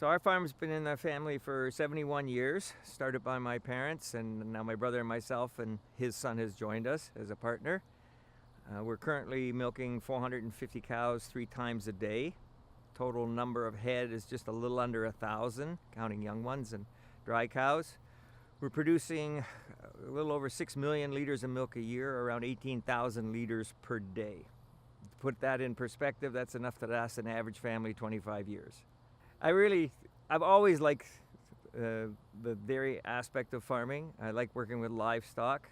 So our farm's been in the family for 71 years, started by my parents, and now my brother and myself and his son has joined us as a partner. We're currently milking 450 cows 3 times a day. Total number of head is just a little under 1,000, counting young ones and dry cows. We're producing a little over 6 million liters of milk a year, around 18,000 liters per day. To put that in perspective, that's enough to last an average family 25 years. I've always liked the dairy aspect of farming. I like working with livestock.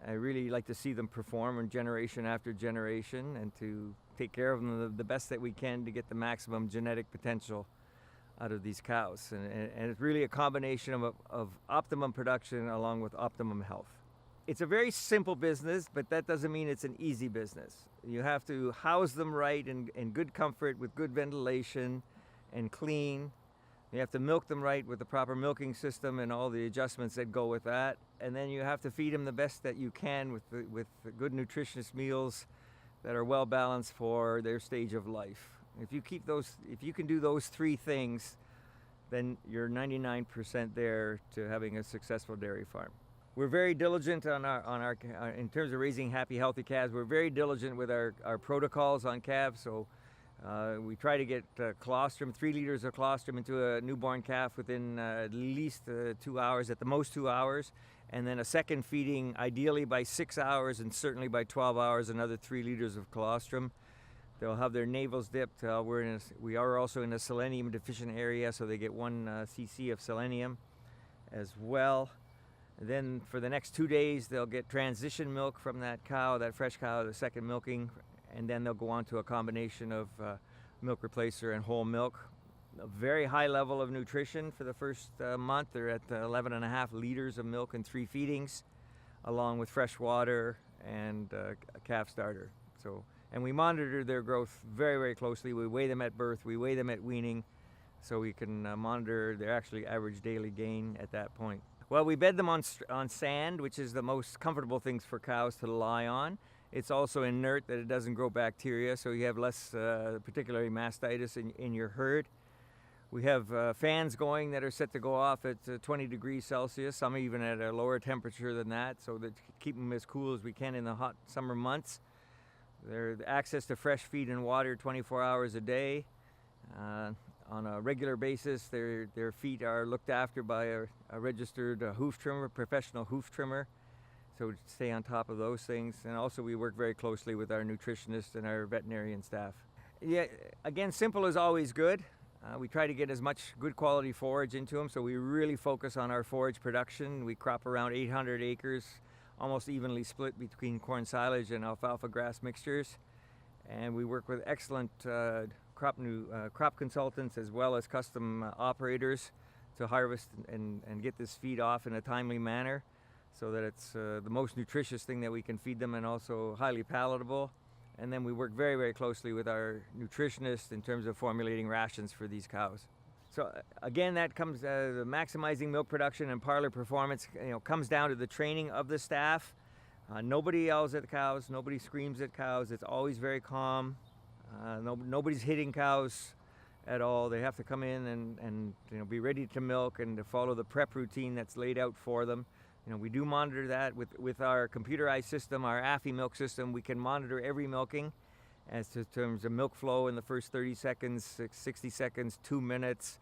I really like to see them perform generation after generation and to take care of them the best that we can to get the maximum genetic potential out of these cows. And it's really a combination of optimum production along with optimum health. It's a very simple business, but that doesn't mean it's an easy business. You have to house them right in good comfort with good ventilation and clean. You have to milk them right with the proper milking system and all the adjustments that go with that. And then you have to feed them the best that you can with the good nutritious meals that are well balanced for their stage of life. If you can do those 3 things, then you're 99% there to having a successful dairy farm. We're very diligent in terms of raising happy, healthy calves. We're very diligent with our protocols on calves. So we try to get colostrum, 3 liters of colostrum into a newborn calf within at least 2 hours, at the most 2 hours, and then a second feeding ideally by 6 hours and certainly by 12 hours, another 3 liters of colostrum. They'll have their navels dipped. We are also in a selenium deficient area, so they get 1 cc of selenium as well. And then for the next 2 days, they'll get transition milk from that cow, that fresh cow, the second milking, and then they'll go on to a combination of milk replacer and whole milk. A very high level of nutrition for the first month. They're at 11.5 liters of milk in 3 feedings, along with fresh water and a calf starter. And we monitor their growth very, very closely. We weigh them at birth, we weigh them at weaning, so we can monitor their actually average daily gain at that point. Well, we bed them on sand, which is the most comfortable things for cows to lie on. It's also inert, that it doesn't grow bacteria, so you have less, particularly mastitis in your herd. We have fans going that are set to go off at 20 degrees Celsius, some even at a lower temperature than that, so that to keep them as cool as we can in the hot summer months. There's access to fresh feed and water 24 hours a day. On a regular basis, their feet are looked after by a registered hoof trimmer, professional hoof trimmer. So we stay on top of those things. And also we work very closely with our nutritionists and our veterinarian staff. Yeah, again, simple is always good. We try to get as much good quality forage into them, so we really focus on our forage production. We crop around 800 acres, almost evenly split between corn silage and alfalfa grass mixtures. And we work with excellent crop consultants as well as custom operators to harvest and get this feed off in a timely manner, so that it's the most nutritious thing that we can feed them and also highly palatable. And then we work very, very closely with our nutritionists in terms of formulating rations for these cows. So again, that comes the maximizing milk production and parlor performance, comes down to the training of the staff. Nobody yells at the cows, nobody screams at cows. It's always very calm. Nobody's hitting cows at all. They have to come in and be ready to milk and to follow the prep routine that's laid out for them. We do monitor that with our computerized system, our AFI milk system. We can monitor every milking as to terms of milk flow in the first 30 seconds, 60 seconds, 2 minutes,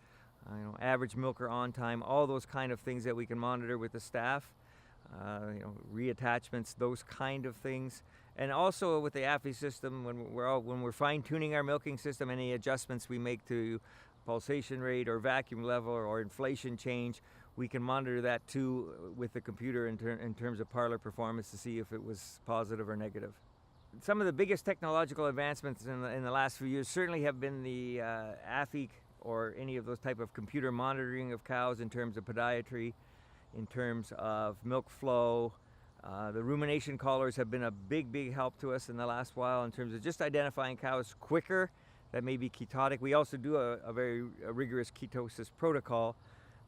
average milker on time, all those kind of things that we can monitor with the staff, reattachments, those kind of things. And also with the AFI system, when we're fine-tuning our milking system, any adjustments we make to pulsation rate or vacuum level or inflation change, we can monitor that too with the computer in terms of parlor performance to see if it was positive or negative. Some of the biggest technological advancements in the last few years certainly have been the AFI or any of those type of computer monitoring of cows in terms of podiatry, in terms of milk flow. The rumination collars have been a big help to us in the last while in terms of just identifying cows quicker that may be ketotic. We also do a very rigorous ketosis protocol,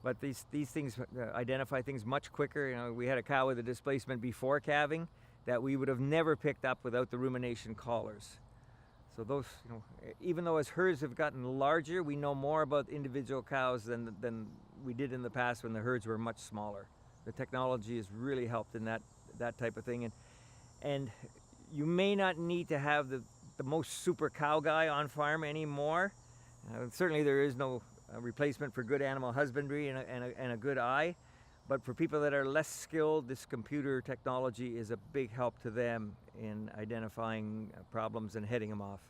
but these things identify things much quicker. We had a cow with a displacement before calving that we would have never picked up without the rumination collars. So those, even though as herds have gotten larger, we know more about individual cows than we did in the past when the herds were much smaller. The technology has really helped in that type of thing, and you may not need to have the most super cow guy on farm anymore. Certainly there is no replacement for good animal husbandry and a good eye, but for people that are less skilled, this computer technology is a big help to them in identifying problems and heading them off.